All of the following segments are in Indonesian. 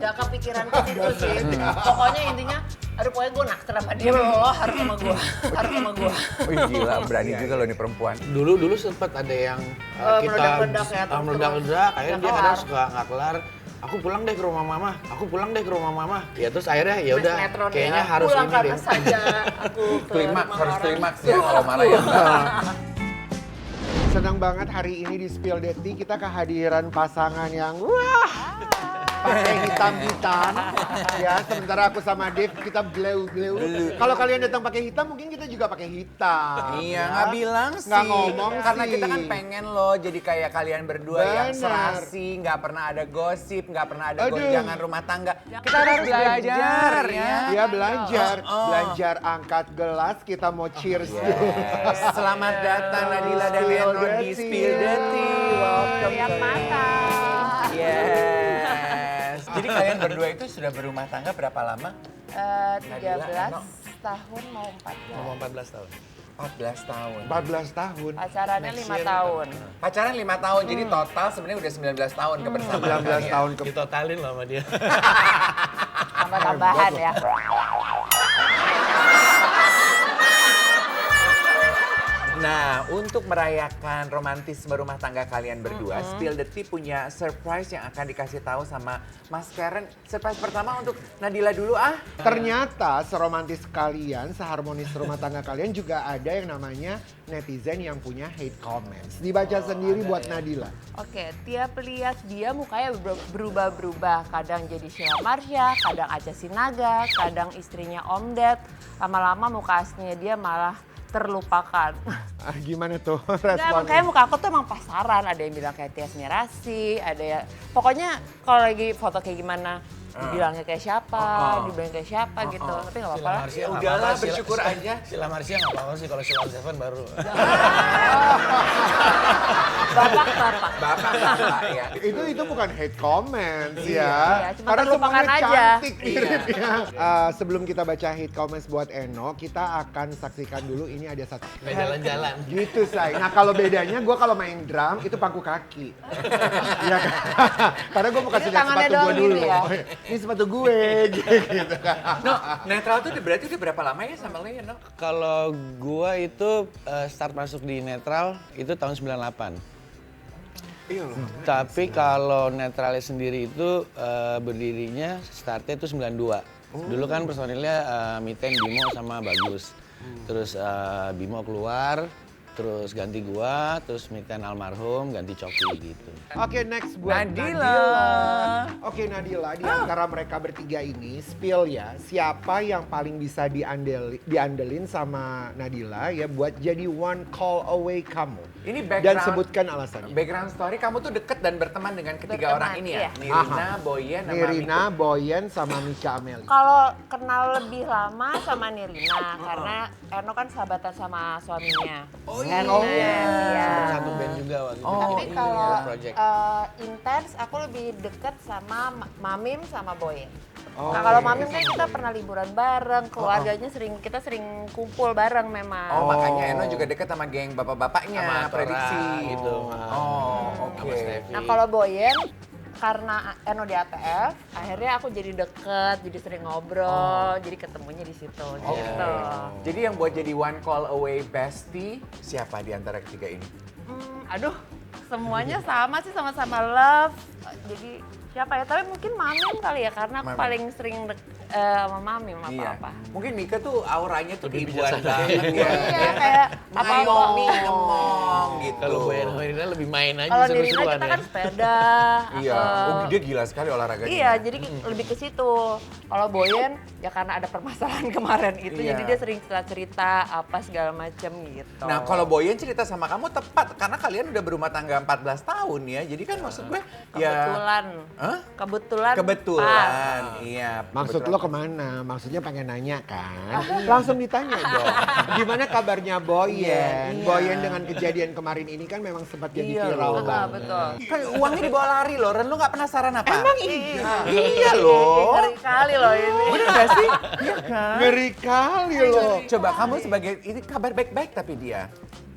Gak kepikiran ke situ sih. Pokoknya intinya, aduh pokoknya gue naksir sama dia, lo harus sama gue, harus sama gue. Wih gila, berani juga loh nih perempuan. Dulu sempet ada yang Meledak-ledak ya, terus. meledak-ledak, akhirnya Nggak dia kadang kelar. suka nggak kelar. Aku pulang deh ke rumah mama, aku pulang deh ke rumah mama. Ya terus akhirnya ya udah, Sinetron kayaknya ya. harus Pulang ini karena deh. saja aku ke Klimaks, rumah harus orang. klimaks ya kalau marah ya. Senang banget hari ini di Spill the Tea kita kehadiran pasangan yang wah pakai hitam-hitam ya, sementara aku sama Dave kita bleu-bleu. Kalau kalian datang pakai hitam mungkin kita juga pakai hitam. Iya, ya. nggak bilang sih. Nggak ngomong Karena sih. kita kan pengen loh jadi kayak kalian berdua yang Bener. serasi, nggak pernah ada gosip, nggak pernah ada Aduh. gonjangan rumah tangga. Kita harus belajar ya. Ya belajar, Oh. belajar angkat gelas, kita mau cheers dulu. Selamat datang Nadila dan Spill Eno the di tea. Spill the Tea. Welcome. Siap makan. Yes. Jadi kalian berdua itu sudah berumah tangga berapa lama? 13 tahun mau 14. Ngomong 14 tahun. 14 tahun. 14 tahun. Pacarannya Next 5 year. tahun. Pacaran 5 tahun, jadi total sebenarnya udah 19 tahun kebersamaan 19 kalian. tahun ke Ditotalin lah sama dia. Tambah-tambahan ya. Nah, untuk merayakan romantisme rumah tangga kalian berdua, Spill the Tea punya surprise yang akan dikasih tahu sama Mas Karen. Surprise pertama untuk Nadila dulu ah. Ternyata seromantis kalian, seharmonis rumah tangga kalian juga ada yang namanya netizen yang punya hate comments. Dibaca sendiri buat Nadila. Oke, tiap lihat dia mukanya berubah-berubah. Kadang jadi Sheila Marsha, kadang Aca Sinaga, kadang istrinya Om Ded. Lama-lama muka aslinya dia malah terlupakan. Ah, gimana tuh Enggak, responnya? makanya muka aku tuh emang pasaran. Ada yang bilang kayak Tias Mirasih, ada ya. Pokoknya kalau lagi foto kayak gimana, dibilangnya kayak siapa, dibilangnya kayak siapa gitu. Tapi nggak apa-apa lah. Ya udahlah, bersyukur aja. Sila Marsha nggak apa-apa sih, kalau Sila Seven baru. Bapak ya. Itu bukan hate comments Iya, ya. cuma Karena terlupakan semuanya aja. cantik miripnya. Sebelum kita baca hate comments buat Eno, kita akan saksikan dulu ini ada satu. Kayak jalan-jalan. Gitu say. Nah kalau bedanya gue kalau main drum itu pangku kaki. Iya kan? Karena gue mau kasih Ini lihat tangannya sepatu gue doang dulu. gini ya? Ini sepatu gue gitu kan. No, netral tuh berarti udah berapa lama ya sama lo ya, No? Kalau gua itu start masuk di netral itu tahun 98. Iya loh. Tapi kalau netralnya sendiri itu berdirinya startnya itu 92. Dulu kan personilnya Miten, Bimo sama Bagus. Terus Bimo keluar, terus ganti gua, terus Miten almarhum, ganti Coki gitu. Oke, next buat Nadila. Oke Nadila, di antara mereka bertiga ini, spill ya, siapa yang paling bisa diandelin sama Nadila ya buat jadi one call away kamu? Ini Dan background. sebutkan alasannya. Background story kamu tuh deket dan berteman dengan ketiga Berteman, orang ini ya? iya. Nirina, Boyen, sama Nirina, Miko. Boyen, sama Mika Ameli. Kalau kenal lebih lama sama Nirina, karena Eno kan sahabatan sama suaminya. Oh Ernest, iya. iya. Sempet satu band juga waktu itu. Oh, Tapi iya. kalau Project. intens, aku lebih deket sama Mamim sama Boyen. Oh, Nah kalau iya. Mamim kan kita pernah liburan bareng, keluarganya kita sering kumpul bareng memang. Oh, makanya Eno juga deket sama geng bapak-bapaknya, Sama Tora prediksi. gitu. Oh, oke. Sama Steffi. Nah kalau Boyen, karena Eno di ATF, akhirnya aku jadi deket, jadi sering ngobrol, jadi ketemunya di situ. Gitu. Jadi yang buat jadi one call away bestie, siapa di antara ketiga ini? Aduh, semuanya sama sih, sama-sama love. Jadi siapa ya? Tapi mungkin Mamim kali ya, karena aku Mamim. paling sering sama Mamim apa-apa. Mungkin Mika tuh auranya tuh Lebih keibuan bijaksana. banget ya. Iya, kayak apa-apa. Ngayomi, ngemong gitu. Kalau Boyen sama Nirina lebih main aja Kalau Nirina seru-seruan kita ya. kan sepeda. Iya, atau- oh dia gila sekali olahraganya. Iya, jadi lebih ke situ. Kalau Boyen ya karena ada permasalahan kemarin itu, Iya. jadi dia sering cerita apa segala macem gitu. Nah, kalau Boyen cerita sama kamu tepat karena kalian udah berumah tangga 14 tahun ya. Jadi kan maksud gue kebetulan, Hah? kebetulan, Kebetulan, pas. iya. Maksud kebetulan. lo kemana? Maksudnya pengen nanya kan? Langsung ditanya dong. Gimana kabarnya Boyen? Iya. Boyen dengan kejadian kemarin ini kan memang sempat jadi Iya viral loh. banget. Betul. Kan uangnya dibawa lari loh, Ren. Lu gak penasaran apa? Emang iya? Iya loh. Ngeri kali loh ini. Bener gak sih? Iya kan? Ngeri kali loh. Coba kamu sebagai, ini kabar baik-baik tapi dia.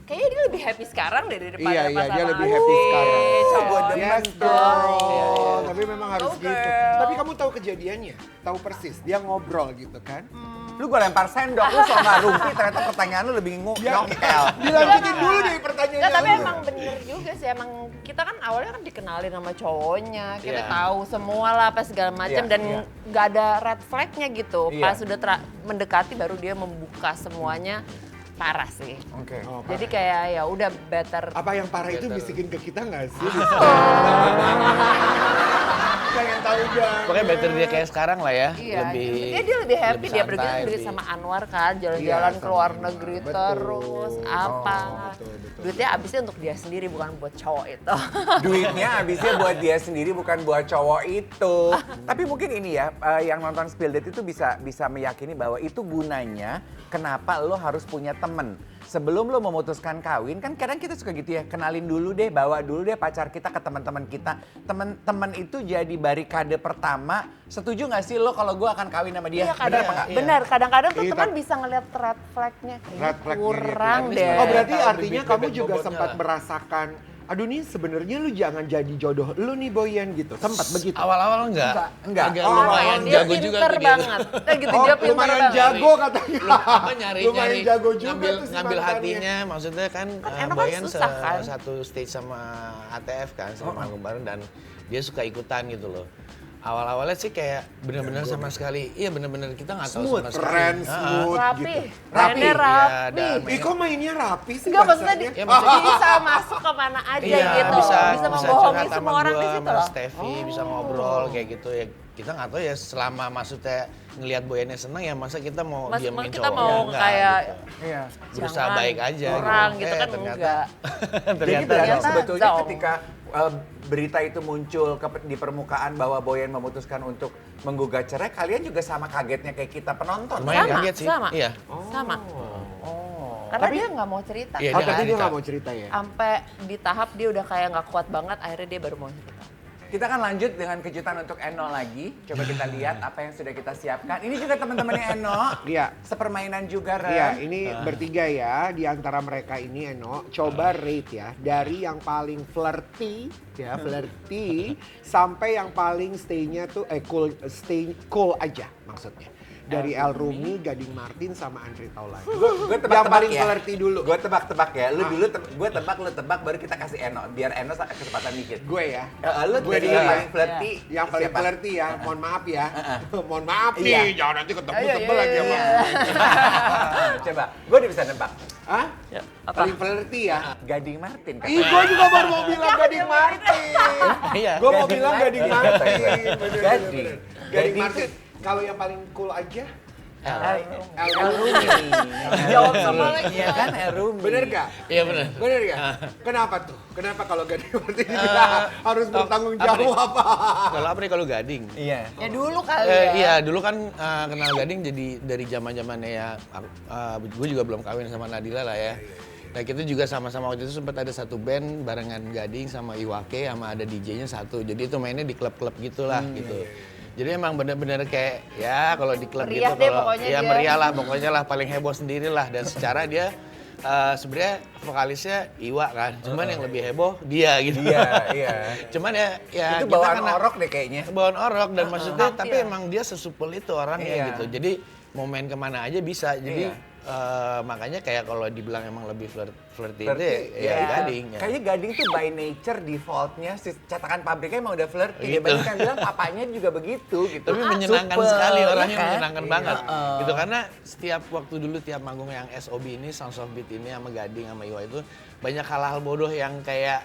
kayaknya dia lebih happy sekarang deh daripada Iya, pas dia sama lebih happy sekarang. cowok. Yes, girl. Iya, iya. Tapi memang harus Go, gitu. girl. Tapi kamu tahu kejadiannya? Tahu persis, dia ngobrol gitu kan? Lu gue lempar sendok, lu so nggak rumpi, ternyata pertanyaan lu lebih nyongkel. Dilanjutin dulu deh pertanyaannya. Nggak, tapi lu. emang bener juga sih, emang kita kan awalnya kan dikenalin sama cowoknya, kita Iya. tahu semua lah apa segala macam Iya, dan iya. nggak ada red flagnya gitu. Iya. Pas sudah mendekati baru dia membuka semuanya, parah sih. Oke. Oh, Jadi kayak ya udah better. apa yang parah itu Better. bisikin ke kita nggak sih? Pengen tahu dong. Pokoknya better dia kayak sekarang lah ya. Iya, dia lebih happy, dia pergi santai, duit lebih- sama Anwar kan, jalan-jalan Iya, ke luar sama negeri Anwar. terus, Betul. apa. betul. Duitnya habisnya untuk dia sendiri, bukan buat cowok itu. Duitnya habisnya buat dia sendiri bukan buat cowok itu. Tapi mungkin ini ya, yang nonton Spill Date itu bisa meyakini bahwa itu gunanya kenapa lo harus punya temen. Sebelum lo memutuskan kawin, kan kadang kita suka gitu ya, kenalin dulu deh, bawa dulu deh pacar kita ke teman-teman kita. Teman-teman itu jadi barikade pertama. Setuju nggak sih lo kalau gue akan kawin sama dia? Iya, Bener apa nggak? benar. Kadang-kadang tuh Iya, teman tapi- bisa ngeliat red flag-nya. Red Kayaknya flag-nya kurang gitu. deh. Oh berarti Tahu artinya bibit kamu bebek juga bobotnya sempat lah. merasakan, aduh nih sebenarnya lu jangan jadi jodoh lu nih Boyan gitu. Sempat begitu. Awal-awal enggak. Enggak. Agak Oh, lumayan dia jago juga pinter tuh dia. banget. Nah, gitu, Oh, dia pinter lumayan banget. jago katanya. Apa nyari-nyari Lumayan jago juga ngambil, tuh si ngambil mantannya. hatinya, maksudnya kan, emang kan Boyan susah kan? satu stage sama ATF kan, sama manggung bareng dan dia suka ikutan gitu loh. Awal-awalnya sih kayak bener-bener sama sekali, iya bener-bener kita nggak tahu Smooth, sama sekali. keren, Ah, smooth Rapi. gitu. Mainnya Iya, rapi. dan- Ih kok mainnya rapi sih Enggak, maksudnya bahasanya? Ya, maksudnya- bisa masuk kemana aja Iya, gitu. Bisa membohongi curhat sama semua orang di gua, situ sama loh. Steffi, bisa ngobrol kayak gitu ya. Kita nggak tahu ya selama maksudnya ngelihat Boyannya senang ya masa kita mau diemin kita cowoknya, mau enggak, kayak gitu. Iya. Berusaha jangan, baik aja kurang gitu. gitu kan ternyata, enggak. Jadi ternyata berarti Ternyata sebetulnya zong. ketika berita itu muncul di permukaan bahwa Boyan memutuskan untuk menggugat cerai, kalian juga sama kagetnya kayak kita penonton. lumayan Sama, kaget sih. sama. Iya. Sama. Oh. Karena dia nggak mau cerita. Iya, Oh dia tapi dia cerita. nggak mau cerita ya? Sampai di tahap dia udah kayak nggak kuat banget, akhirnya dia baru mau cerita. Kita akan lanjut dengan kejutan untuk Eno lagi. Coba kita lihat apa yang sudah kita siapkan. Ini juga teman-temannya Eno. Iya. Sepermainan juga, Ren. Iya, ini bertiga ya, di antara mereka ini Eno, coba rate ya, dari yang paling flirty, ya flirty, sampai yang paling stay-nya tuh, stay cool aja maksudnya. Dari El Rumi, Gading Martin, sama Andre Taulani. Gue Yang paling flirty dulu. Gue tebak-tebak ya. Lu dulu, gue tebak, lu tebak, baru kita kasih Eno. Biar Eno kesempatan dikit. Gue ya. Lu Gue dari dulu yang ya. paling flirty. Yang paling siapa? flirty ya, mohon maaf ya. Mohon maaf Iya. nih, jangan nanti ketemu Ayo, tebel lagi sama. Coba, gue udah bisa nebak. Hah? Ya, apa? Paling flirty ya? Gading Martin kan? Ih, gue juga baru mau bilang Gading Martin. Iya. Gue mau Gading bilang Gading Martin. Martin. Gading. Gading Gading Martin. Kalau yang paling cool aja, El Rumi. Jawab sama lagi. Iya kan El Rumi. bener gak? Iya benar. Bener gak? Kenapa tuh? Kenapa kalau Gading Martin harus bertanggung apa nih? jawab apa? Kalau apa nih kalau Gading? Iya. Ya dulu kali ya. Iya, dulu kan kenal Gading jadi dari zaman-zamannya ya, gue juga belum kawin sama Nadila lah ya. Nah kita juga sama-sama waktu itu sempat ada satu band barengan Gading sama Iwake sama ada DJ-nya satu. Jadi itu mainnya di klub-klub gitulah gitu. Jadi emang bener-bener kayak ya kalau di klub Meriah gitu deh kalau pokoknya ya dia. meriah lah pokoknya lah paling heboh sendiri lah dan secara dia sebenarnya vokalisnya Iwa kan, cuman yang lebih heboh dia gitu. Iya, iya. Cuman ya Itu kita bawaan karena- orok deh kayaknya. bawaan orok dan maksudnya Tampil. tapi emang dia sesupel itu orangnya Iya. gitu. Jadi mau main kemana aja bisa. Jadi Iya. makanya kayak kalau dibilang emang lebih flirty itu Flirty, ya iya. Gading. Ya. Kayaknya Gading tuh by nature defaultnya cetakan pabriknya emang udah flirty. Dia Gitu. banyak yang bilang papanya juga begitu gitu. Tapi menyenangkan Supel, sekali ya orangnya kan? menyenangkan Iya. banget. Gitu karena setiap waktu dulu tiap manggung yang SOB ini Sounds of Beat ini sama Gading sama Iwa itu banyak hal-hal bodoh yang kayak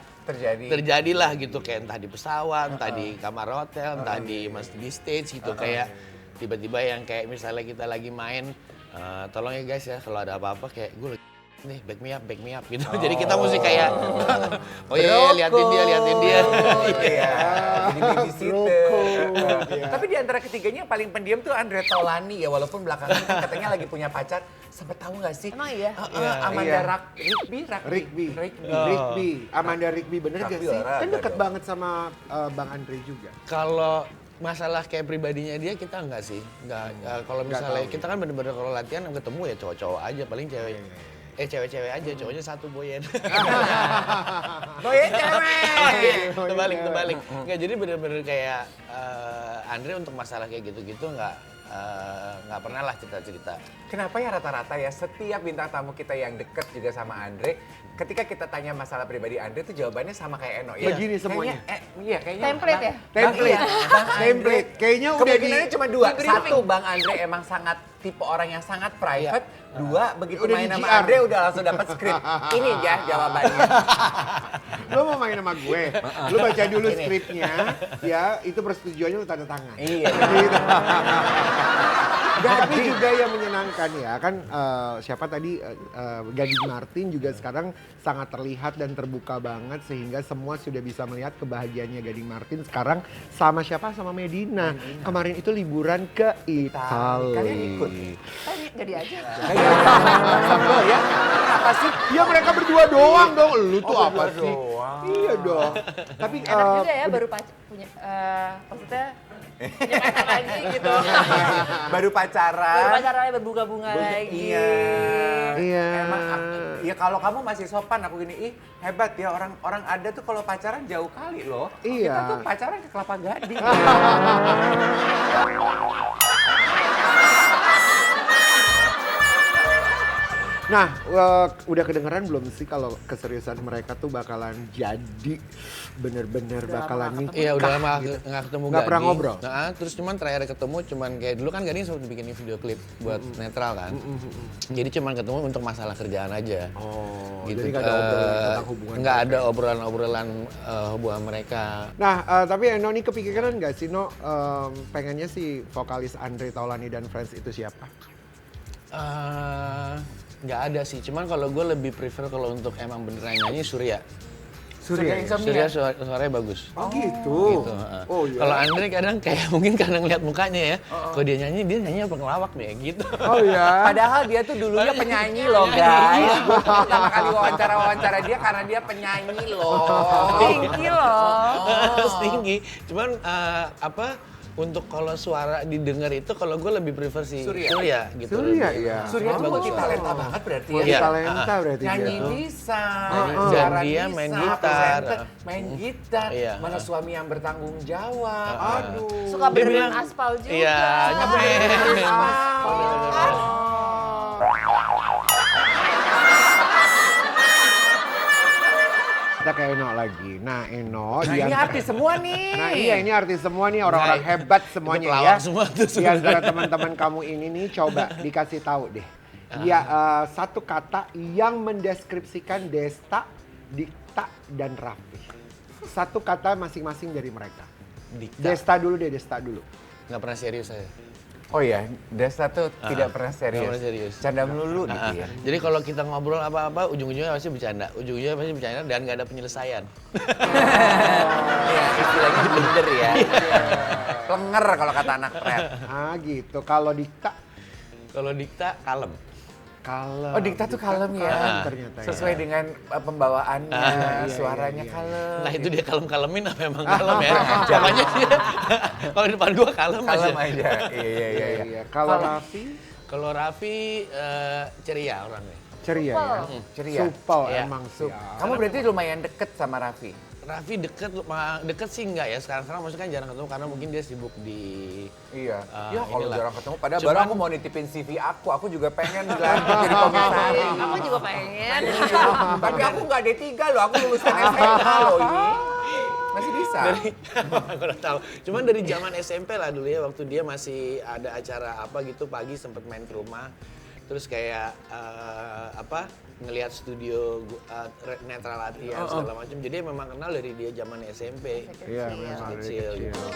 terjadilah gitu kayak entah di pesawat, entah di kamar hotel, entah di stage gitu kayak tiba-tiba yang kayak misalnya kita lagi main tolong ya guys ya kalau ada apa-apa kayak gue nih back me up gitu. Jadi kita mesti kayak oh iya liatin dia. Iya. Jadi babysitter. Iya. Tapi di antara ketiganya yang paling pendiam tuh Andre Taulani ya walaupun belakangan kan katanya lagi punya pacar. Sempet tahu nggak sih? Emang iya? Amanda Iya. Rigby. Amanda Rigby bener gak Rugby sih? olahraga Kan deket dong. banget sama Bang Andre juga. Kalau masalah kayak pribadinya dia kita enggak sih. Enggak kalau Nggak misalnya tahu. kita kan bener-bener kalau latihan yang ketemu ya cowok-cowok aja paling cewek. cewek-cewek aja, cowoknya satu Boyen. Boyen cewek. Terbalik. Nggak, jadi bener-bener kayak Andre untuk masalah kayak gitu-gitu nggak pernah lah cerita-cerita. Kenapa ya rata-rata ya setiap bintang tamu kita yang deket juga sama Andre, ketika kita tanya masalah pribadi Andre tuh jawabannya sama kayak Eno ya. Begini semuanya. Iya kayaknya. Template ya? Template. Kayaknya udah Kemungkinannya cuma dua. di briefing. Satu, Bang Andre emang sangat tipe orang yang sangat private. Dua, begitu Udah main di sama GR. Andre udah langsung dapat skrip. Ini ya jawabannya. Lo mau main sama gue, lo baca dulu skripnya, ya itu persetujuannya lo tanda tangan. Iya. Gitu. Tapi juga yang menyenangkan ya kan siapa tadi Gading Martin juga sekarang sangat terlihat dan terbuka banget sehingga semua sudah bisa melihat kebahagiaannya Gading Martin sekarang sama siapa sama Medina. Kemarin itu liburan ke Italia. Kalian ikut? Tadi jadi aja. Sebel ya? Apa sih? Ya mereka berdua doang dong. Lu tuh Oh, apa berdua sih? doang. Iya dong. Tapi Enak juga ya baru punya, maksudnya punya pacar lagi gitu. Baru pacaran. Baru pacaran berbunga-bunga lagi. Iya. Iya. Emang ya kalau kamu masih sopan aku gini, ih hebat ya orang ada tuh kalau pacaran jauh kali loh. Iya. Kita tuh pacaran ke Kelapa Gading. Nah, udah kedengeran belum sih kalau keseriusan mereka tuh bakalan jadi bener-bener Udah lama bakalan nggak nikah. Iya, udah lama gitu. nggak ketemu Nggak pernah Gading. ngobrol? Nah, terus cuman terakhir ketemu cuman kayak dulu kan Gading sempat bikin video klip buat netral kan. Jadi cuman ketemu untuk masalah kerjaan aja. Oh, Gitu. jadi nggak ada obrolan tentang hubungan Nggak mereka. ada obrolan-obrolan hubungan mereka. Nah, tapi Eno nih kepikiran nggak sih, No, pengennya si vokalis Andre Taulani dan Friends itu siapa? Nggak ada sih, cuman kalau gue lebih prefer kalau untuk emang beneran nyanyi Surya. Surya Insomnia. Surya suaranya bagus. Oh gitu. Gitu, heeh. Oh iya. Kalau Andre kadang kayak mungkin karena ngeliat mukanya ya, kalau dia nyanyi apa ngelawak nih gitu. Oh iya. Padahal dia tuh dulunya penyanyi loh guys. Gue pertama kali wawancara dia karena dia penyanyi loh. Tinggi loh. Tinggi. Cuman untuk kalau suara didengar itu kalau gue lebih prefer si Surya. gitu. Surya, iya. Surya tuh bagus multi suaranya. talenta banget berarti ya. Multi Iya. talenta berarti Nyanyi dia. bisa, Dan siaran dia bisa, main gitar. presenter, main gitar, Iya. mana suami yang bertanggung jawab. Aduh. Suka Dia benerin bilang, aspal juga. Iya, nyemen. Kita ke Eno lagi. Nah, Eno Nah di ini antara- artis semua nih. Nah iya ini artis semua nih orang-orang Nah, hebat itu semuanya pelawak ya. semua tuh Di sebenarnya. antara teman-teman kamu ini nih coba dikasih tahu deh. Ya satu kata yang mendeskripsikan Desta, Dikta, dan Raffi. Satu kata masing-masing dari mereka. Dikta. Desta dulu deh, Desta dulu. Nggak pernah serius saya. Oh ya, Desta tuh tidak pernah serius. Nggak pernah serius. Canda melulu gitu ya. Jadi kalau kita ngobrol apa-apa, ujung-ujungnya pasti bercanda. Ujung-ujungnya pasti bercanda dan nggak ada penyelesaian. Iya, istilahnya bener ya. Lenger kalau kata anak rap. Ah gitu. Kalau Dikta, Kalau Dikta kalem. kalem. Oh Dikta tuh kalem ya. Kalem ternyata ya. Sesuai dengan pembawaannya, iya, suaranya iya. kalem. Nah itu dia kalem-kalemin apa emang kalem ya? Makanya dia, kalau di depan gua kalem kalem aja. aja. Iya, iya, iya. Iya. Kalau Raffi, Kalau Raffi ceria orangnya. ceria ya. Ceria. Supel Iya. emang sih. Kamu berarti lumayan deket sama Raffi. Raffi deket sih enggak ya, sekarang maksudnya kan jarang ketemu karena mungkin dia sibuk di Iya. Ah, Ya kalau inilah. jarang ketemu, padahal Cuman- baru aku mau nitipin CV aku juga pengen dilantik jadi komisaris. Aku juga pengen. Tapi aku nggak D3 loh, aku lulusan SMA loh ini. Masih bisa. dari aku udah tahu. Cuman dari zaman SMP lah dulu ya, waktu dia masih ada acara apa gitu pagi sempet main ke rumah. Terus kayak ngelihat studio netral latihan segala macam. Jadi memang kenal dari dia zaman SMP. Iya, memang dari Kecil kecil. gitu.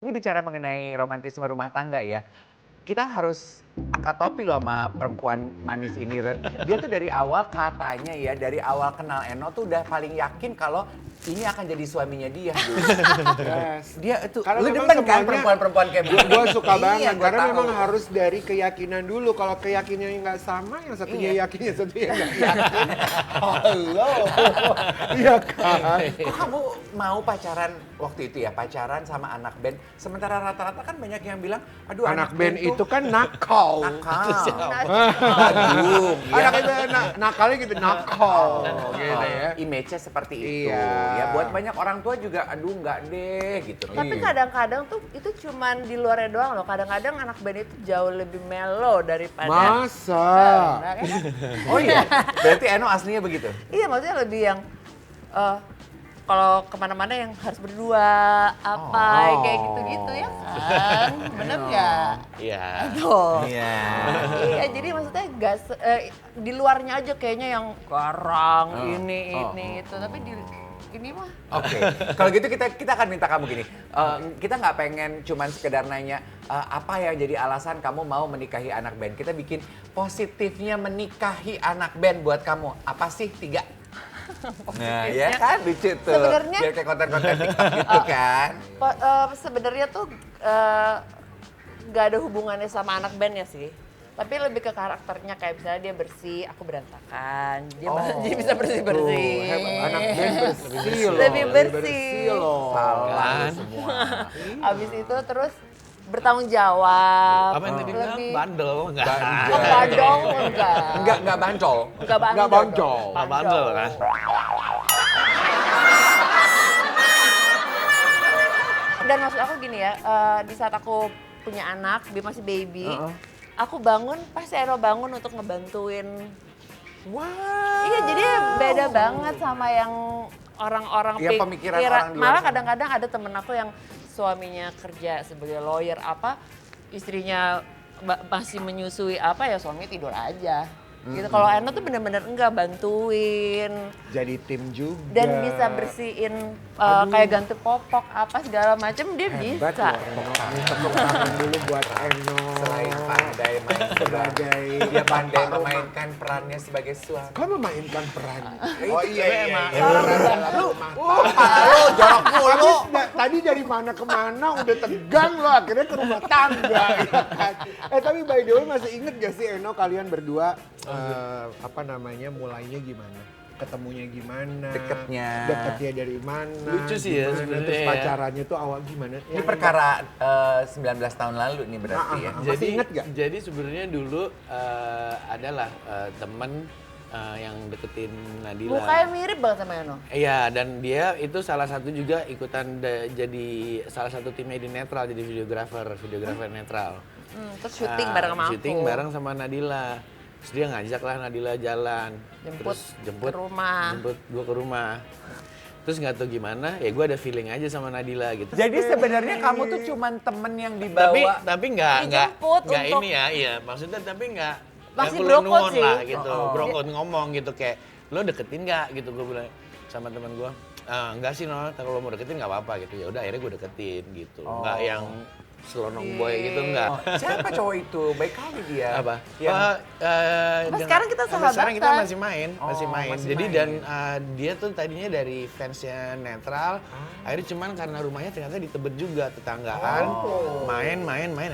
Ini bicara mengenai romantisme rumah tangga ya. kita harus angkat topi loh sama perempuan manis ini, Ren. Dia tuh dari awal katanya ya, dari awal kenal Eno tuh udah paling yakin kalau ini akan jadi suaminya dia. Yes. Dia itu, Karena lu memang demen kan semuanya- perempuan-perempuan kayak begini? Gue suka Iya, banget gua karena tahu. memang harus dari keyakinan dulu. Kalau keyakinannya nggak sama, yang satunya Iya. yakin, yang satunya nggak yakin. Halo, iya kan? Kok kamu mau pacaran waktu itu ya, pacaran sama anak band? Sementara rata-rata kan banyak yang bilang, aduh Anak band itu kan nakal. nakal. Aduh, ya. anak itu nakalnya gitu nakal, gitu ya. Image-nya seperti itu. Iya. Ya buat banyak orang tua juga, aduh nggak deh gitu. Tapi Iya. kadang-kadang tuh itu cuman di luarnya doang loh. Kadang-kadang anak band itu jauh lebih mellow daripada. Masa? Nah, kan? Oh iya, berarti Eno aslinya begitu? Iya, maksudnya lebih yang kalau kemana-mana yang harus berdua apa Oh. kayak gitu-gitu ya kan, bener nggak? Iya. Tuh. Iya. Iya, jadi maksudnya di luarnya aja kayaknya yang garang Oh. ini itu, tapi di ini mah Oke, kalau gitu kita akan minta kamu gini. Kita nggak pengen cuman sekedar nanya apa yang jadi alasan kamu mau menikahi anak band. Kita bikin positifnya menikahi anak band buat kamu. Apa sih 3? Nah, ya kan lucu tuh. Sebenarnya- biar kayak konten-konten TikTok gitu kan. sebenarnya tuh nggak ada hubungannya sama anak bandnya sih. Tapi lebih ke karakternya, kayak misalnya dia bersih, aku berantakan. Dia dia bisa bersih-bersih. Tuh, hebat. Anak band bersih loh. Lebih bersih. loh. Salah Kan? semua. Abis itu terus bertanggung jawab. Apa yang tadi bilang? Lebih- Bandel enggak? Oh, badong enggak. Enggak bancol. Enggak bandel. Nggak bandel. dong. Nggak bandel kan? Dan maksud aku gini ya, di saat aku punya anak, dia masih baby, aku bangun, pasti Eno bangun untuk ngebantuin. Wow. Iya, jadi beda banget sama yang orang-orang Iya, pemikiran orang di luar Malah sana. kadang-kadang ada temen aku yang suaminya kerja sebagai lawyer apa, istrinya masih menyusui apa, ya suami tidur aja. Gitu. Kalau Eno tuh bener-bener enggak bantuin Jadi tim juga. dan bisa bersihin kayak ganti popok apa segala macem, dia Hebat bisa. loh Eno. Ini tepuk tangan dulu buat Eno. Selain pandai main Sebagai dia pandai bapak rumah. memainkan perannya sebagai suami. Kau memainkan peran. Oh iya, iya. Lu, Lu jorok mulu. tadi dari mana ke mana udah tegang lo, akhirnya ke rumah tangga. Ya kan? Tapi by the way masih inget gak sih Eno kalian berdua apa namanya mulainya gimana? Ketemunya gimana? Deketnya dari mana? Lucu sih ya gimana? sebenarnya Terus ya. pacarannya tuh awal gimana? Ini perkara 19 tahun lalu nih berarti ya. Masih inget gak? Jadi sebenarnya dulu adalah temen yang deketin Nadila. Mukanya mirip banget sama Eno. Iya, dan dia itu salah satu juga ikutan jadi salah satu timnya di Netral, jadi videografer Netral. Terus syuting bareng sama aku. Syuting bareng sama Nadila. Terus dia ngajak lah Nadila jalan. Jemput ke rumah. Jemput gue ke rumah. Terus nggak tahu gimana, ya gue ada feeling aja sama Nadila gitu. Jadi sebenarnya kamu tuh cuman temen yang dibawa. Tapi nggak Dijemput nggak untuk- ini ya, iya maksudnya tapi nggak Masih kulon brokot nuwun sih. lah gitu, Oh. brokot ngomong gitu kayak lo deketin nggak gitu gue bilang sama teman gue. Enggak sih Nol, kalau mau deketin nggak apa-apa gitu. Ya udah akhirnya gue deketin gitu. Nggak yang selonong boy gitu enggak. Oh, siapa cowok itu? Baik kali dia. Apa? Yang- sekarang kita sampai sekarang kita sahabatan. masih main, masih Oh, main. masih Jadi main. dan dia tuh tadinya dari fansnya Netral, akhirnya cuman karena rumahnya ternyata di Tebet juga tetanggaan, main.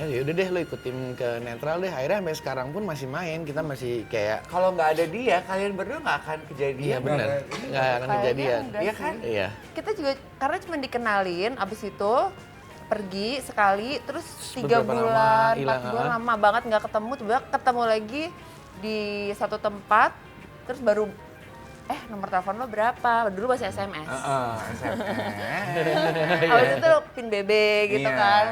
Ya udah deh lo ikutin ke Netral deh. Akhirnya sampai sekarang pun masih main, kita masih kayak Kalau nggak ada dia, kalian berdua nggak akan kejadian. iya benar, nggak akan Kayaknya kejadian. enggak Iya sih. kan? Iya. Kita juga karena cuma dikenalin, abis itu pergi sekali, terus 3 Beberapa lama bulan, 4 hilang, bulan lama banget nggak ketemu, tiba-tiba ketemu lagi di satu tempat, terus baru nomor telepon lo berapa? Dulu masih SMS. Abis itu pin BB gitu Iya. kan.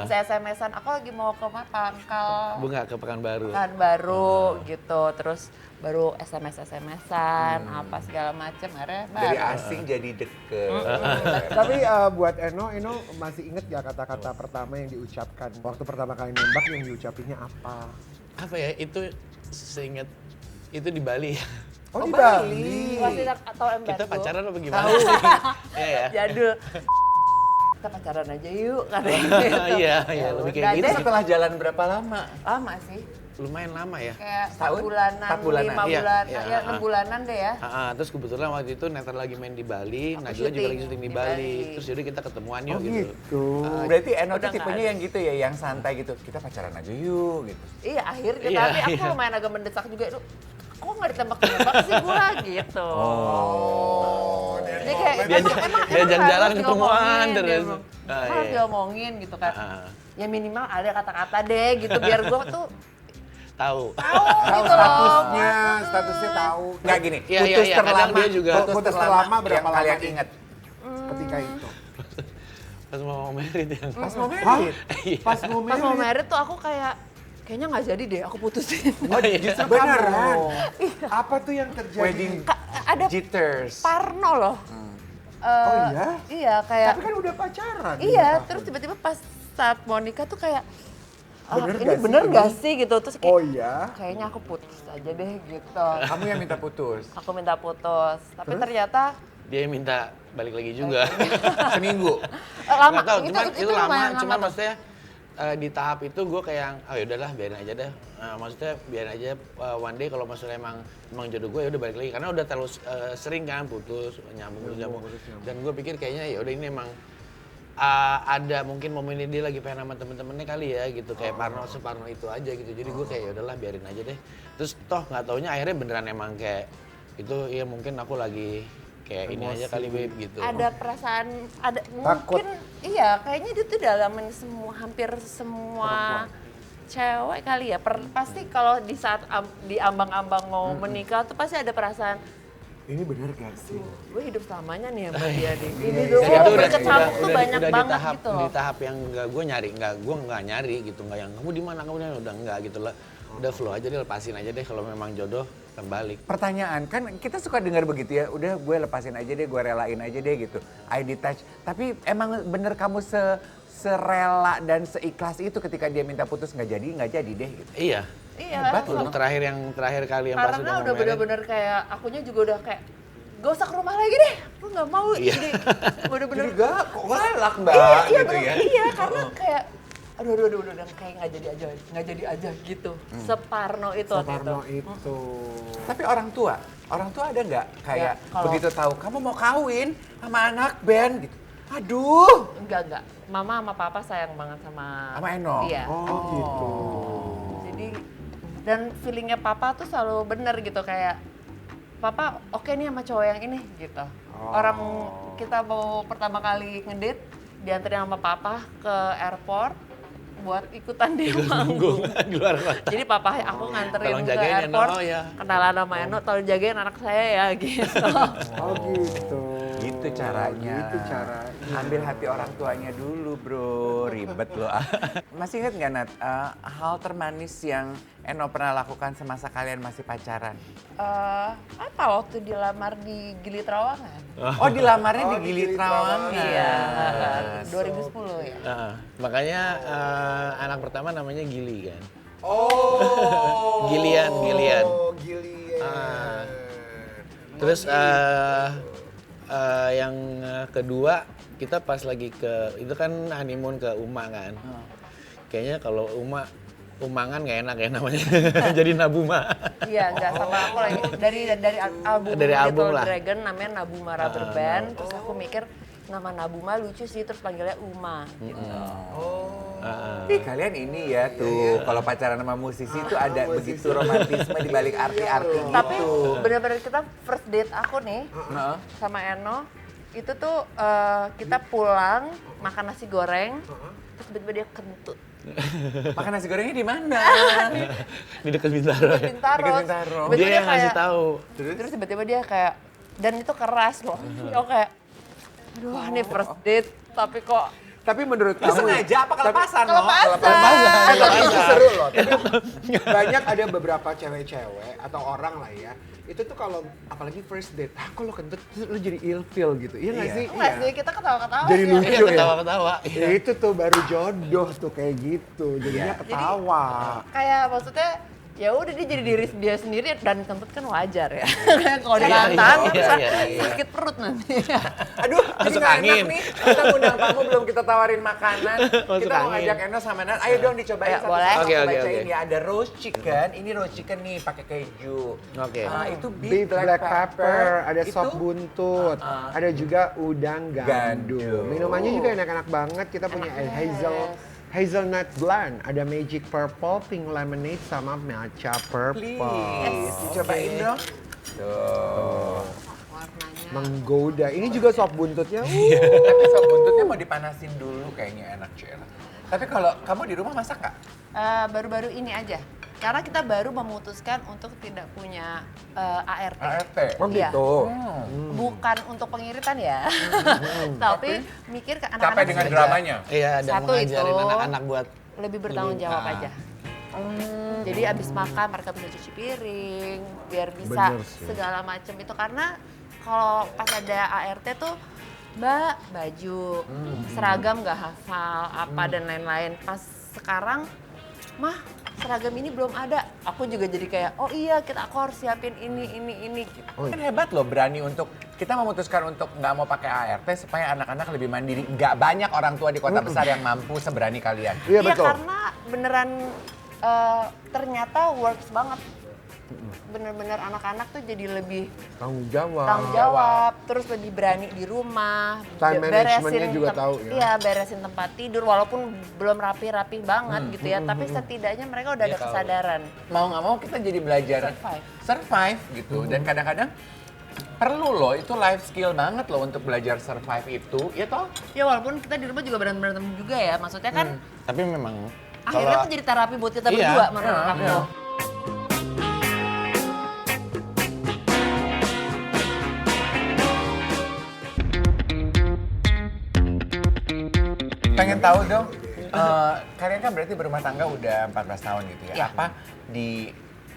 Saya SMS-an, aku lagi mau ke Pangkal. Bunga ke Pekanbaru. Kan baru gitu, terus baru SMS-an, apa segala macem, akhirnya Dari baru. asing jadi deket. Tapi buat Eno masih inget gak kata-kata pertama yang diucapkan? Waktu pertama kali nembak yang diucapinnya apa? Apa ya itu seingat itu di Bali. Oh, di Bali. Masih atau embargo. Kita pacaran apa gimana sih? Iya ya. Jadul. kita pacaran aja yuk katanya gitu. Iya, iya, lebih kayak Udah gitu deh. sih. Setelah jalan berapa lama? Lama sih, Lumayan lama ya. kayak 4 Setahun? bulanan, 4 bulanan. 5 Iya, bulan, iya, ya 6 bulanan deh ya. Terus kebetulan waktu itu Netter lagi main di Bali, Najwa juga syuting lagi syuting di di Bali. Bali. Terus yaudah kita ketemuan yuk Oh gitu. gitu. Berarti Eno tuh Udah tipenya nggak yang gitu ya, yang santai gitu. Kita pacaran aja yuk gitu. Iya akhirnya, Iya, tapi aku iya. lumayan agak mendesak juga. Duh, kok nggak ditembak-tembak sih gua gitu. Dia kayak Diajak jalan harus ketemuan diomongin, terus. dia bilang, Ah, harus iya. diomongin gitu kan. Ah. Ya minimal ada kata-kata deh gitu biar gua tuh Tahu. tahu Tahu gitu loh. statusnya tahu. Nggak gini, Iya, putus iya, kadang terlama, dia juga- Putus terlama berapa yang kalian lama? inget Ketika itu. Pas mau merit yang. pas mau Hah? merit. Pas mau Pas mau married? married tuh aku kayaknya nggak jadi deh, aku putusin. Oh, iya. Justru Beneran? kamu. Apa tuh yang terjadi? Wedding Ada jitters. Parno loh. Oh iya? Iya kayak. Tapi kan udah pacaran. Iya, 5 terus tahun. tiba-tiba pas saat mau nikah tuh kayak Bener ini gak sih bener ini? gak sih gitu. Terus kayak Oh iya? kayaknya aku putus aja deh gitu. Kamu yang minta putus. Aku minta putus, tapi Terus? ternyata Dia minta balik lagi juga. Seminggu. lama. Nggak tahu, cuman itu lama, lumayan cuman tuh. maksudnya di tahap itu gue kayak, oh yaudahlah biarin aja deh. Maksudnya biarin aja one day kalau maksudnya emang jodoh gue ya udah balik lagi. Karena udah terlalu sering kan putus, nyambung. Dan gue pikir kayaknya ya udah ini emang ada mungkin momennya dia lagi pengen sama temen-temennya kali ya gitu. Kayak separno itu aja gitu. Jadi gue kayak yaudahlah biarin aja deh. Terus toh nggak taunya akhirnya beneran emang kayak itu ya mungkin aku lagi kayak ini aja kali babe gitu. Ada perasaan, ada Takut. mungkin iya kayaknya dia tuh dalamin hampir semua cewek kali ya. Pasti kalau di saat di ambang-ambang mau menikah tuh pasti ada perasaan Ini bener gak sih? gue hidup selamanya nih sama dia nih. Ini Iya, tuh iya. Itu berkecamuk tuh banyak di banget tahap, gitu di loh. tahap yang gue nggak nyari gitu, nggak yang kamu di mana udah enggak gitu lah. Udah flow aja deh, lepasin aja deh kalau memang jodoh kembali. Pertanyaan, kan kita suka dengar begitu ya, udah gue lepasin aja deh, gue relain aja deh gitu. I detach. Tapi emang bener kamu serela dan seikhlas itu ketika dia minta putus nggak jadi deh gitu. Iya. Iya. Untuk terakhir kali yang pas Karena udah mau udah married. bener-bener kayak akunya juga udah kayak gak usah ke rumah lagi deh, aku nggak mau. Iya. Jadi bener-bener Enggak, kok galak mbak iya gitu bener, ya. iya karena kayak aduh udah kayak nggak jadi aja gitu. Separno itu waktu Soekarno itu. itu. Tapi orang tua ada nggak kayak Ya, kalau- begitu tahu kamu mau kawin sama anak band gitu. Aduh. Enggak. Mama sama papa sayang banget sama Sama Eno? Iya. Oh gitu. Jadi dan feelingnya papa tuh selalu bener gitu kayak papa oke nih sama cowok yang ini gitu. Orang kita mau pertama kali ngedate dianterin sama papa ke airport buat ikutan dia manggung. Di luar kota. Jadi papa aku nganterin Tolong ke jagain airport, Eno, ya. kenalan sama Eno, tolong jagain anak saya ya gitu. Oh gitu. Gitu caranya. Gitu caranya. Ambil hati orang tuanya dulu bro, ribet loh. Masih inget nggak Nat, hal termanis yang Eno pernah lakukan semasa kalian masih pacaran? Apa waktu dilamar di Gili Trawangan? Oh dilamarnya Oh, di di Gili Gili Trawangan. Iya, 2010 ya. Makanya anak pertama namanya Gili kan. Oh. Gilian. Oh, Gilian. Terus yang kedua kita pas lagi itu kan honeymoon ke Uma kan. Kayaknya kalau Umangan nggak enak ya namanya. Jadi Nabuma. Iya, enggak sama aku lagi dari album Dari album Little lah. Dragon namanya Nabuma Rubber Band. Terus aku mikir nama Nabuma lucu sih terus panggilnya Uma gitu. Ih kalian ini ya tuh, kalau pacaran sama musisi itu ada begitu romantisme di balik arti-arti gitu. Tapi benar-benar kita first date aku nih Heeh. sama Eno itu tuh kita pulang makan nasi goreng terus tiba-tiba dia kentut. Makan nasi gorengnya di mana? Di dekat Bintaro ya. Bintaro. Dekat Bintaro. Tiba-tiba Dia yang ngasih kayak- tahu. Terus tiba-tiba dia kayak dan itu keras loh. Aku kayak aduh ini first date tapi kok Tapi menurut Lu kamu sengaja apa kelepasan loh? tapi itu seru loh. Tapi banyak ada beberapa cewek-cewek atau orang lah ya. Itu tuh kalau apalagi first date, kalau kentut lu jadi ilfeel gitu. Iya nggak Iya. sih? enggak sih kita ketawa-ketawa Jadi sih. lucu Iya, ya. ketawa-ketawa. Ya, itu tuh baru jodoh tuh kayak gitu. Jadinya Iya. ketawa. Kayak maksudnya ya udah dia jadi diri dia sendiri dan kentut kan wajar ya. Kayak kalau ditahan bisa sakit perut nanti. Aduh, jadi Masuk nggak angin. enak nih. Kita ngundang tamu belum kita tawarin makanan. Masuk Kita mau angin. ngajak Eno sama Nan. Ayo dong dicobain Ya, satu-satu. boleh. Oke, Aku oke, bacain oke. ya. Ada roast chicken. Ini roast chicken nih pakai keju. Oke. Itu Beef black pepper, ada Itu sop buntut, ada juga udang Gandum. gandum. Minumannya juga enak-enak banget. Kita punya hazelnut blend, ada magic purple, pink lemonade sama matcha purple. please, dicobain dong. Tuh. Warnanya. Menggoda. Ini juga sop buntutnya. Tapi sop buntutnya mau dipanasin dulu kayaknya enak Cela. Tapi kalau kamu di rumah masak nggak? Baru-baru ini aja. Karena kita baru memutuskan untuk tidak punya ART. ART? Oh Iya. gitu. Bukan untuk pengiritan ya. Tapi mikir ke anak-anak Capek dengan juga. dramanya? Iya, dan Satu mengajarin itu. anak-anak buat Lebih bertanggung jawab Ah. aja. Jadi abis makan mereka bisa cuci piring, biar bisa Bener sih. segala macam itu karena kalau pas ada ART tuh Mbak baju, seragam nggak hafal apa dan lain-lain. Pas sekarang mah seragam ini belum ada. Aku juga jadi kayak oh iya aku harus siapin ini gitu. Kan hebat loh berani untuk kita memutuskan untuk nggak mau pakai ART supaya anak-anak lebih mandiri. Nggak banyak orang tua di kota besar yang mampu seberani kalian. Iya betul. Karena beneran ternyata works banget. Bener-bener anak-anak tuh jadi lebih Tanggung jawab. tanggung jawab, terus lebih berani di rumah, Time managementnya juga tahu ya. Iya, beresin tempat tidur walaupun belum rapi-rapi banget gitu ya, tapi setidaknya mereka udah ada Dia tahu. kesadaran. Mau nggak mau kita jadi belajar survive gitu. Dan kadang-kadang perlu loh, itu life skill banget loh untuk belajar survive itu, ya toh? Ya walaupun kita di rumah juga berantem-berantem juga ya, maksudnya kan tapi memang akhirnya kalau tuh jadi terapi buat kita Iya, berdua menurut iya, aku. iya. Pengen tahu dong, kalian kan berarti berumah tangga udah 14 tahun gitu ya. Iya. Apa di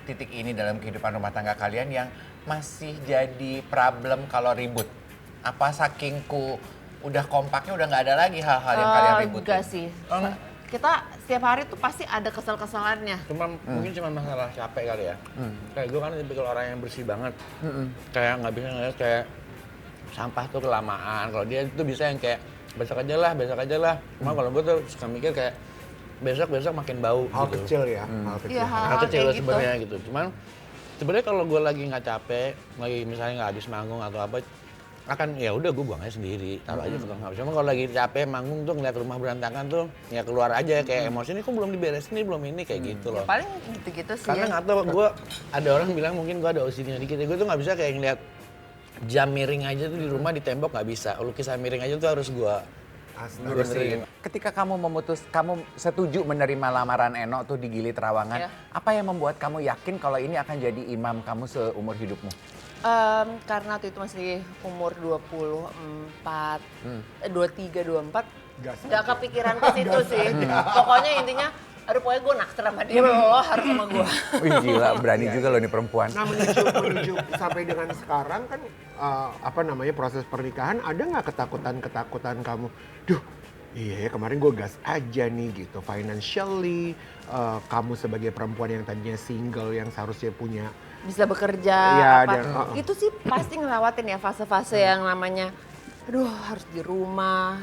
titik ini dalam kehidupan rumah tangga kalian yang masih jadi problem kalau ribut? Apa sakingku udah kompaknya udah nggak ada lagi hal-hal yang kalian ributin? Enggak sih. Kita setiap hari tuh pasti ada kesel-keselannya. mungkin cuma masalah capek kali ya. Kayak gue kan tipikal orang yang bersih banget. Kayak nggak bisa ngeliat kayak sampah tuh kelamaan. Kalau dia tuh bisa yang kayak besok aja lah. Cuma kalau gue tuh suka mikir kayak besok makin bau Hal gitu. kecil ya, hal kecil. Iya, Hal hal kecil kayak gitu. sebenarnya gitu. Cuman sebenarnya kalau gue lagi nggak capek, lagi misalnya nggak habis manggung atau apa, akan ya udah gue buang aja sendiri, taruh aja tukang habis. Cuma kalau lagi capek manggung tuh ngeliat rumah berantakan tuh ya keluar aja kayak emosi ini kok belum diberesin ini belum ini kayak gitu Ya loh. paling gitu-gitu sih. Karena nggak tahu gue ada orang bilang mungkin gue ada OCD-nya dikit, gue tuh nggak bisa kayak ngeliat jam miring aja tuh di rumah di tembok nggak bisa, lukisan miring aja tuh harus gue Lurusin. Ketika kamu kamu setuju menerima lamaran Eno tuh di Gili Trawangan, Iya. apa yang membuat kamu yakin kalau ini akan jadi imam kamu seumur hidupmu? Karena waktu itu masih umur 23, 24, nggak kepikiran ke situ sih. Pokoknya intinya, aduh pokoknya gue naksir sama dia, lo harus sama gue. Wih gila, berani juga loh nih perempuan. Nah menuju sampai dengan sekarang kan proses pernikahan ada nggak ketakutan kamu? Duh, iya ya kemarin gue gas aja nih gitu. Financially, kamu sebagai perempuan yang tadinya single yang seharusnya punya. Bisa bekerja, Iya, apa. dan- Itu sih pasti ngelewatin ya fase-fase yang namanya, aduh harus di rumah.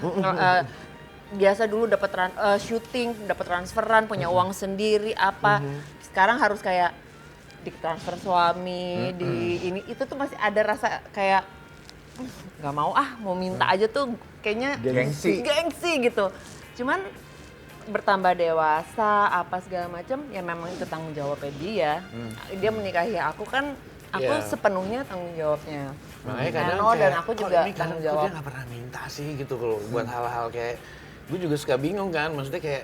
Biasa dulu dapat syuting, dapat transferan, punya uang sendiri apa. Sekarang harus kayak ditransfer suami, di ini itu tuh masih ada rasa kayak nggak mau minta aja tuh kayaknya gengsi gitu. Cuman bertambah dewasa apa segala macam ya memang itu tanggung jawabnya dia. Dia menikahi aku kan aku Iya. sepenuhnya tanggung jawabnya. Makanya kadang Eno dan kayak, aku kok juga ini kadang tanggung kok jawab. dia nggak pernah minta sih gitu kalau buat hal-hal kayak gue juga suka bingung kan, maksudnya kayak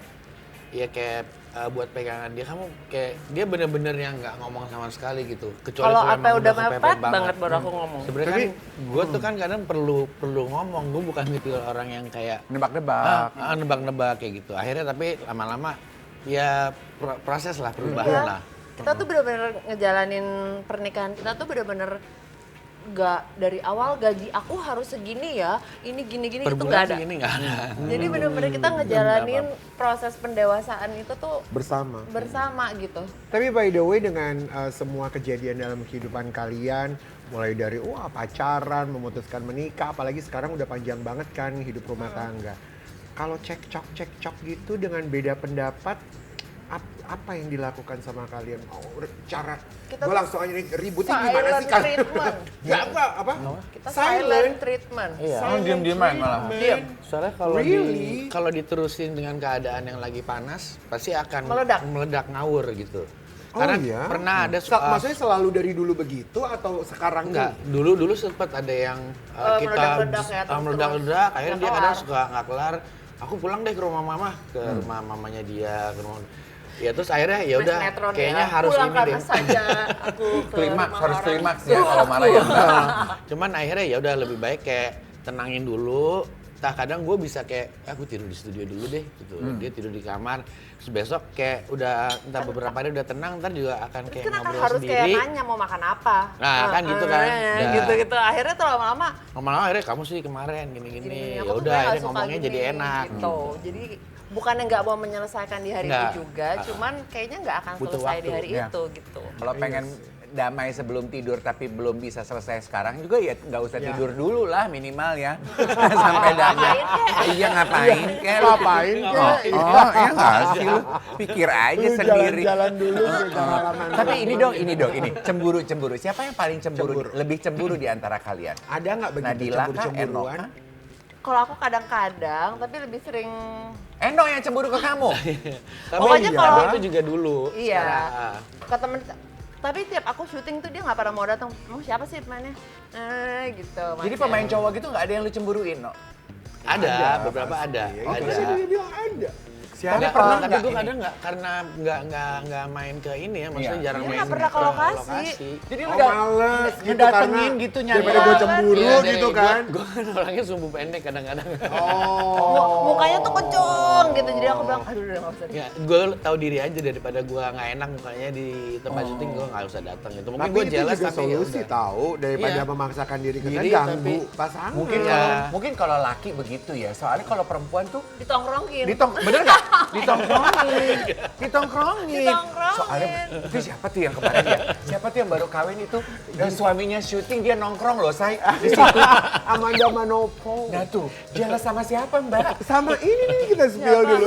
ya kayak buat pegangan dia kamu kayak dia bener-bener yang nggak ngomong sama sekali gitu kecuali Kalau kalau apa emang udah kepepet mepet banget baru aku ngomong. sebenarnya kan gue tuh kan kadang perlu ngomong, gue bukan gitu orang yang kayak Nebak-nebak. nebak-nebak kayak gitu akhirnya tapi lama-lama ya proses lah perubahan lah. Kita tuh bener-bener ngejalanin pernikahan kita tuh bener-bener nggak dari awal gaji aku harus segini ya, ini gini-gini Per itu bulan nggak ada. segini nggak ada. Jadi bener-bener kita ngejalanin proses pendewasaan itu tuh bersama. gitu. Tapi by the way dengan semua kejadian dalam kehidupan kalian, mulai dari pacaran, memutuskan menikah, apalagi sekarang udah panjang banget kan hidup rumah tangga. Kalau cekcok gitu dengan beda pendapat, apa yang dilakukan sama kalian? Cara Kita gue langsung aja ributnya gimana sih silent kan? treatment. Gak apa? Kita silent treatment. Iya. Diem-dieman malah. Diam. Soalnya kalau Really? kalau diterusin dengan keadaan yang lagi panas, pasti akan Meledak. ngawur gitu. Oh Karena iya? pernah ada Maksudnya selalu dari dulu begitu atau sekarang enggak, dulu sempat ada yang kita meledak-ledak ya, terus-terus. meledak-ledak, akhirnya Nggak dia kadang kelar. suka nggak kelar. Aku pulang deh ke rumah mama, ke rumah mamanya dia, ke rumah. Ya terus akhirnya ya udah Sinetron kayaknya ya. harus Pulang ini karena deh. saja aku ke Klimaks, rumah harus orang. klimaks ya kalau marah ya. Cuman akhirnya ya udah lebih baik kayak tenangin dulu. Kadang gue bisa kayak aku tidur di studio dulu deh gitu. Dia tidur di kamar. Terus besok kayak udah entah beberapa hari udah tenang, ntar juga akan kayak Kan akan ngobrol harus kayak sendiri. nanya mau makan apa. Nah, kan gitu kan. Udah. Gitu-gitu. Akhirnya tuh lama-lama Lama-lama akhirnya kamu sih kemarin gini-gini. gini, Ya aku tuh udah nggak akhirnya suka ngomongnya gini, jadi enak. gitu. Jadi bukannya nggak mau menyelesaikan di hari Nggak. itu juga, cuman kayaknya nggak akan Butuh selesai di waktu, hari ya. itu gitu. Kalau pengen damai sebelum tidur tapi belum bisa selesai sekarang juga ya nggak usah Ya. tidur dulu lah minimal ya. Sampai damai. Iya ngapain kek? Ngapain kek? Oh, ya nggak sih lu pikir aja Lu sendiri. jalan-jalan dulu ke halaman. Tapi ini dong, cemburu. Siapa yang paling cemburu? Lebih cemburu di antara kalian? Ada nggak begitu Nadila kah? Eno cemburu-cemburuan? kah? Kalau aku kadang-kadang, tapi lebih sering Eno yang cemburu ke kamu? Tapi Pokoknya iya, kalau- itu juga dulu. iya Sekarang, ke temen. Tapi tiap aku syuting tuh dia nggak pada mau datang. Mau siapa sih temannya? Gitu. Jadi Mas. pemain cowok gitu nggak ada yang lu cemburuin, no? ada, beberapa pasti. ada. Itu Ada. sih dia bilang ada. Siapa Tapi pernah tapi nggak gue ini? kadang nggak karena nggak main ke ini ya, maksudnya Iya. jarang Dia main nggak pernah ke lokasi. Jadi Oh, lu udah males gitu ngedatengin karena gitu nyari daripada gue orang. cemburu Iya, gitu kan. Gue kan orangnya sumbu pendek kadang-kadang. Oh. Mukanya tuh kecong gitu. Jadi aku bilang, aduh udah nggak usah. Ya, gue tahu diri aja daripada gue nggak enak mukanya di tempat syuting, gue nggak usah datang gitu. Mungkin Tapi gue itu jelas juga tapi ya solusi udah. tahu daripada Iya. memaksakan diri ke Diri, ganggu tapi- pasangan. Iya. Mungkin kalau laki begitu ya. Soalnya kalau perempuan tuh Ditongkrongin. bener nggak? Ditongkrongin. Soalnya itu siapa tuh yang kemarin ya? Siapa tuh yang baru kawin itu dan suaminya syuting dia nongkrong loh, say di situ. Amanda Manopo. Nah tuh, jelas sama siapa Mbak? Sama ini nih kita spill dulu.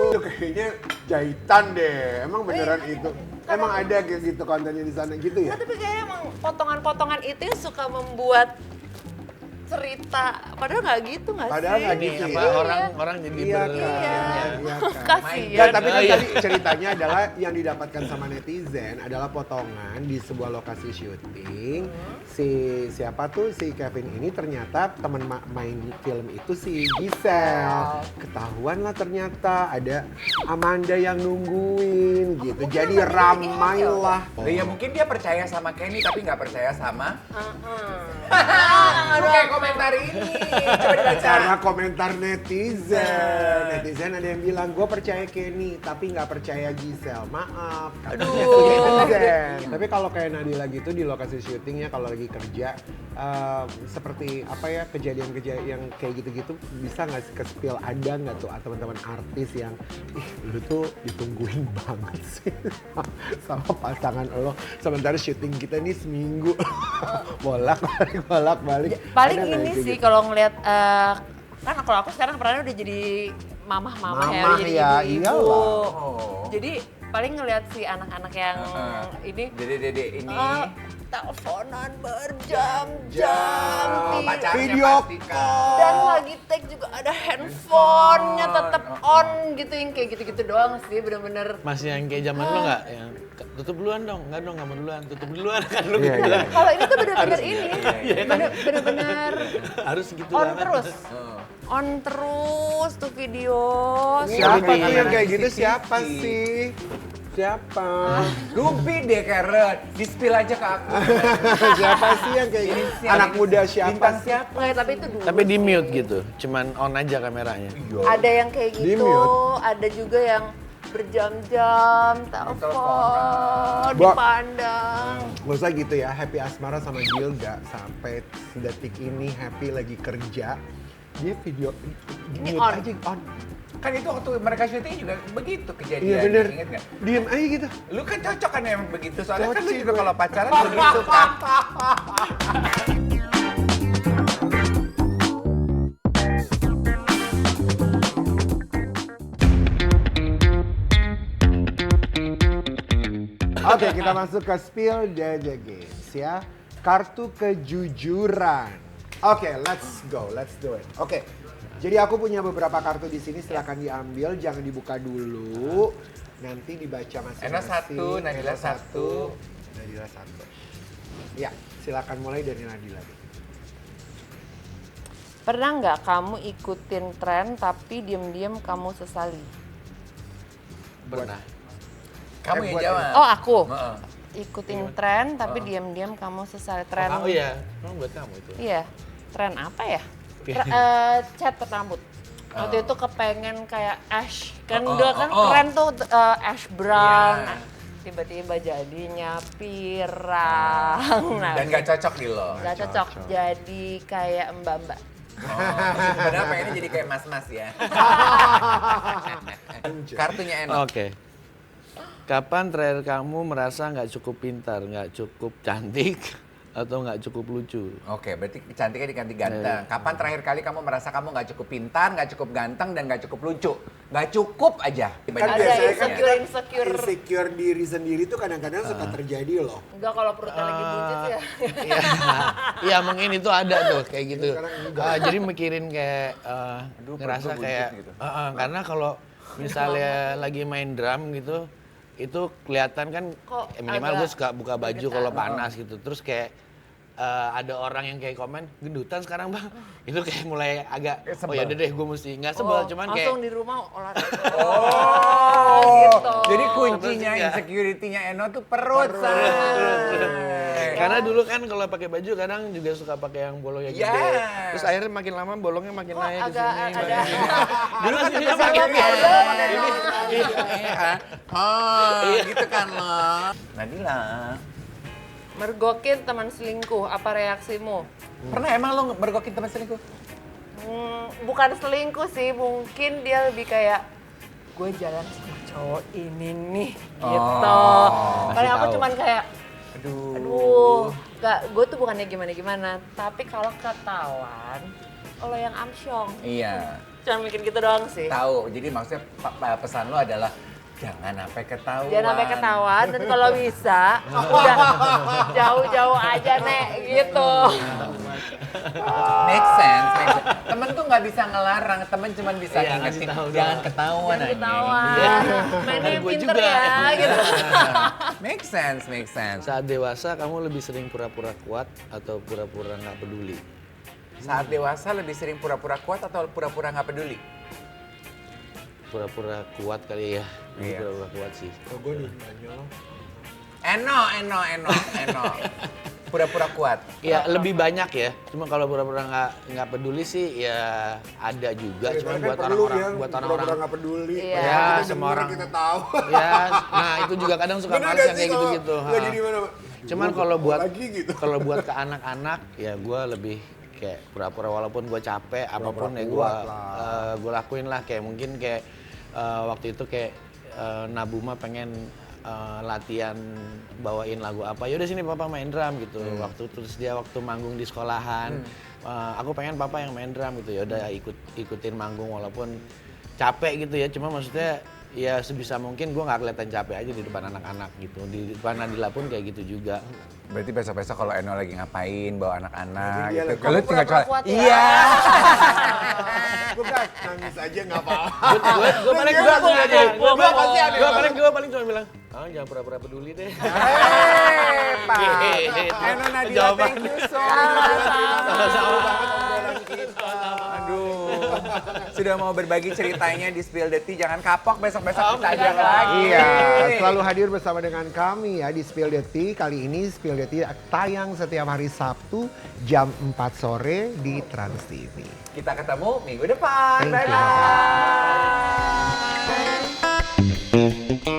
Itu kayaknya jahitan deh. Emang beneran itu. Emang ada kayak gitu kontennya di sana gitu ya? Nah, tapi kayaknya emang potongan-potongan itu yang suka membuat cerita, padahal nggak gitu nggak sih? Padahal nggak Ini gitu apa ya? orang jadi Iya kan? Iya. Iya kan? Kasian. Ya, tapi kan Oh, iya. tadi ceritanya adalah yang didapatkan sama netizen adalah potongan di sebuah lokasi syuting. Siapa tuh si Kevin ini ternyata teman main film itu si Giselle. Ketahuan lah ternyata ada Amanda yang nungguin gitu. Jadi ramai lah. Ya mungkin dia percaya sama Kenny tapi nggak percaya sama Aduh, kayak komentar ini. Coba dibaca. Karena komentar netizen. Netizen ada yang bilang, gue percaya Kenny, tapi nggak percaya Giselle. Maaf. Aduh. Netizen. Tapi kalau kayak Nadila gitu di lokasi syutingnya kalau lagi kerja, seperti apa ya kejadian-kejadian yang kayak gitu-gitu bisa nggak ke-spill ada nggak tuh teman-teman artis yang, ih lu tuh ditungguin banget sih sama pasangan lo. Sementara syuting kita nih seminggu. bolak-balik. paling Ada nggak ini yang kayak sih gitu? kalau ngelihat kan kalau aku sekarang perannya udah jadi mamah-mamah ya, Mamah udah jadi ya, ibu-ibu. iyalah. Oh. Jadi paling ngelihat si anak-anak yang ini Dede ini. teleponan berjam-jam Oh, di- pacarnya Video pastikan. dan lagi take juga ada handphonenya tetap on gitu yang kayak gitu-gitu doang sih bener-bener. Masih yang kayak zaman lu nggak? Yang tutup duluan dong, nggak dong, nggak mau duluan, tutup duluan kan lu Iya, gitu. iya. Kalau ini tuh bener-bener Harus ini, gitu. bener-bener Harus gitu on banget. terus. On terus tuh video. Siapa Ini tuh yang kayak gitu? CCTV. Siapa sih? Siapa? Gupi deh Karen, di-spill aja ke aku. Siapa sih yang kayak gitu? Anak muda siapa Bintang sih? siapa? Nggak, tapi itu dulu. Tapi di mute gitu, cuman on aja kameranya. Ada yang kayak Di gitu, mute. ada juga yang berjam-jam, telepon, Bo. dipandang. Gak usah gitu ya, happy asmara sama Gilda sampai detik ini happy lagi kerja. Dia video Ini mute on. aja on. Kan itu waktu mereka syuting juga begitu kejadiannya. Iya bener, Ingat nggak? diem aja gitu. Lu kan cocok kan emang begitu, soalnya kan lu Cocok juga gue. kalau pacaran begitu kan. Oke, kita masuk ke Spill the Games ya. Kartu kejujuran. Oke, let's go, let's do it. Oke, jadi aku punya beberapa kartu di sini, silakan diambil, jangan dibuka dulu. Nanti dibaca masing-masing. Eno satu, Nadila Eno satu. Nadila satu. Ya, silakan mulai dari Nadila. Pernah nggak kamu ikutin tren tapi diam-diam kamu sesali? Pernah. Kamu yang buat jawab. Oh aku? Heeh. Ikutin tren tapi diam-diam kamu sesali. Tren Oh iya, buat kamu itu. Iya, tren apa ya? Cat rambut. Waktu itu kepengen kayak ash, kan udah kan keren tuh ash brown. Iya. Nah, tiba-tiba jadinya pirang. Nah, Dan gak cocok di lo. nggak cocok. Jadi kayak mbak-mbak. Sebenarnya pengennya jadi kayak mas-mas ya. Kartunya Eno. Oke. Kapan terakhir kamu merasa nggak cukup pintar, nggak cukup cantik, atau nggak cukup lucu? Oke, berarti cantiknya diganti ganteng. Kapan terakhir kali kamu merasa kamu nggak cukup pintar, nggak cukup ganteng, dan nggak cukup lucu? Nggak cukup aja. Kan Ada biasanya kan insecure. insecure diri sendiri tuh kadang-kadang suka terjadi loh. Enggak, kalau perutnya lagi buncit ya. Iya, iya mungkin itu ada tuh kayak gitu. Sekarang enggak. Jadi mikirin kayak ngerasa perut gue kayak, buncit gitu. karena kalau misalnya lagi main drum gitu, itu kelihatan kan Kok minimal agak gue suka buka baju bergetar. kalau panas gitu. Terus kayak ada orang yang kayak komen gendutan sekarang bang, itu kayak mulai agak oh ya udah deh gue mesti nggak sebel, cuman kayak langsung di rumah olahraga. Oh, gitu. jadi kuncinya Terus juga. insecurity-nya Eno tuh perut. say. karena dulu kan kalau pakai baju kadang juga suka pakai yang bolongnya gede. Yes. Terus akhirnya makin lama bolongnya makin Kok naik ke agak sini. ada- makin sini. Dulu kan Sini kita pakai pakai ini. ini. Iya. Oh, gitu kan lo. Nadila. Mergokin teman selingkuh, apa reaksimu? Pernah emang lo mergokin teman selingkuh? Bukan selingkuh sih, mungkin dia lebih kayak gue jalan sama cowok ini nih, gitu. Paling aku tahu. cuman kayak, aduh, gue tuh bukannya gimana-gimana, tapi kalau ketahuan, lo yang amsyong. Iya. Cuma bikin gitu doang sih. Tahu. Jadi maksudnya pesan lo adalah jangan sampai ketahuan. Jangan sampai ketahuan, dan kalau bisa, udah jauh-jauh aja, Nek, gitu. Make sense, make sense. Temen tuh nggak bisa ngelarang, temen cuma bisa Iya, ngingetin ngasih tahu jangan doang. ketahuan Jangan anjing. ketahuan. Iya. Mainnya yang Gua pinter juga. ya, gitu. Make sense, make sense. Saat dewasa kamu lebih sering pura-pura kuat atau pura-pura nggak peduli? Saat dewasa lebih sering pura-pura kuat atau pura-pura nggak peduli? Pura-pura kuat kali ya. Iya. Pura-pura kuat sih. Oh, gue nanya lo. Eno. Pura-pura kuat. Ya lebih banyak ya. Cuma kalau pura-pura nggak peduli sih ya ada juga. Cuma Kan buat perlu orang-orang ya, buat pura-pura orang-orang nggak peduli. Iya. Padahal Ya, kita semua denger, orang. kita tahu. ya, nah itu juga kadang suka Bener males nggak yang sih kayak kalau gitu-gitu. lagi di mana? Cuman Aduh, kalau mau buat lagi gitu. kalau buat ke anak-anak ya gue lebih kayak pura-pura walaupun gue capek apapun ya kuat lah. gue lakuin lah, kayak mungkin kayak waktu itu kayak Nabuma pengen latihan bawain lagu apa, yaudah sini papa main drum gitu. Terus dia waktu manggung di sekolahan aku pengen papa yang main drum gitu, yaudah ikutin manggung walaupun capek gitu ya, cuma maksudnya ya sebisa mungkin gue nggak kelihatan capek aja di depan anak-anak gitu. Di depan Nadila pun kayak gitu juga. Berarti besok-besok kalau Eno lagi ngapain bawa anak-anak Jadi dia gitu. lagi- Kalau tinggal Pura-pura coba. kuat ya. Iya. Gue bilang, nangis aja nggak apa-apa. Gue paling gue paling cuma bilang, jangan pura-pura peduli deh. Pak. Gitu. Eno Nadila, Jawaban. thank you so much. Sama-sama. Aduh. Sudah mau berbagi ceritanya di Spill the Tea. Jangan kapok, besok-besok kita ajak lagi. Iya, selalu hadir bersama dengan kami ya di Spill the Tea. Kali ini Spill the Tea tayang setiap hari Sabtu jam 4 sore di Trans TV. Kita ketemu minggu depan. Thank you. Bye-bye. Bye.